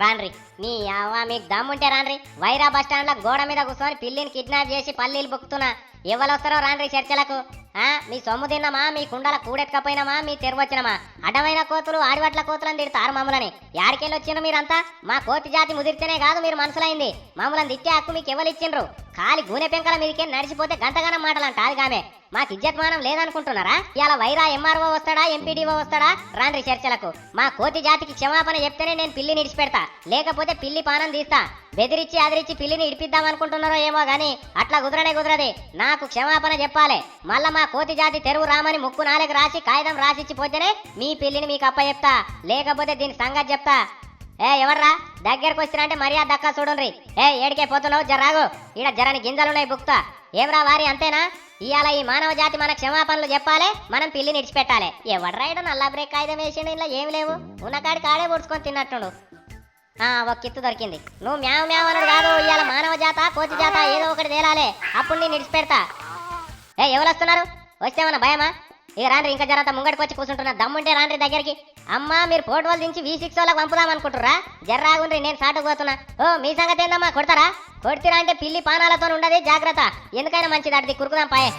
రాన్రి నీ అవ్వ మీకు దమ్ముంటే రాన్రి వైరా బస్ స్టాండ్ లో గోడ మీద కూర్చొని పిల్లిని కిడ్నాప్ చేసి పల్లీలు బుక్కుతున్నా ఎవరొస్తారో రాన్రి చర్చలకు. మీ సొమ్ము తిన్నామా, మీ కుండల కూడెత్తుకపోయినామా, మీ తెరవచ్చినమా? అడ్డమైన కోతులు ఆడివట్ల కోతులని తిడతారు మమ్మల్ని. యాడికెళ్ళి వచ్చిండ్రు మీరంతా? మా కోతి జాతి ముదిరితేనే కాదు మీరు మనసులైంది. మమ్మల్ని తిట్టే హక్కు మీకు ఎవరిచ్చిండ్రు? కాలి గూనె పెంకల మీదకే నడిచిపోతే గంటగానం మాటలంట అదిగామే. మాకు ఇజ్జత్మానం లేదనుకుంటున్నారా? ఇలా వైరా ఎంఆర్ఓ వస్తాడా, ఎంపీడీఓ వస్తాడా? రాండ్రి చర్చలకు. మా కోతి జాతికి క్షమాపణ చెప్తేనే నేను పిల్లిని ఇడిచిపెడతా, లేకపోతే పిల్లి పానం తీస్తా. బెదిరించి అదిరించి పిల్లిని ఇడిపిద్దాం అనుకుంటున్నారో ఏమో గాని అట్లా కుదరది. నాకు క్షమాపణ చెప్పాలి. మళ్ళా మా కోతి జాతి తెరువు రామని ముక్కు నాలుగు రాసి కాగితం రాసిచ్చి పోతేనే మీ పిల్లిని మీకు అప్ప చెప్తా, లేకపోతే దీని సంగతి చెప్తా. ఎవర్రా దగ్గరకు వచ్చినంటే మర్యాద దక్కా చూడండి. ఏడికే పోతున్నావు? జర్రాగు, ఈడ జరని గింజలున్నాయి బుక్తా. ఏమ్రా వారి అంతేనా? ఇవాళ ఈ మానవ జాతి మన క్షమాపణలు చెప్పాలి, మనం పిల్లిని ఇడిచిపెట్టాలి. ఎవడ్రా ఈడ నల్ల బ్రేక్ కాగితం వేసిండు, ఇలా ఏమి లేవు, ఉన్నకాడి కాడే పొడుచుకొని తిన్నట్టుండు. ఒక కిత్తు దొరికింది. నువ్వు మ్యావ్ మ్యావ్ అనడు కాదు, ఇవాళ మానవ జాత కోతి జాత ఏదో ఒకటి తేలాలే, అప్పుడు నేను ఇడిచిపెడతా. ఎవరు వస్తున్నారు? వస్తేమన్నా భయమా? ఇక రాండ్రి, ఇంకా జరంతా ముంగడికి వచ్చి కూర్చుంటున్నా. దమ్ముంటే రాండ్రి దగ్గరికి. అమ్మా మీరు పోటువల్ దించి V6 వాళ్ళకి పంపుదాం అనుకుంటుర్రా? జర్రాగుండ్రి, నేను సాటుకు పోతున్నా. మీ సంగతి ఏందమ్మా, కొడతారా? కొడితిరా అంటే పిల్లి పానాలతో ఉండదు, జాగ్రత్త. ఎందుకైనా మంచిది, అడిది కురుకుదాం పాయే.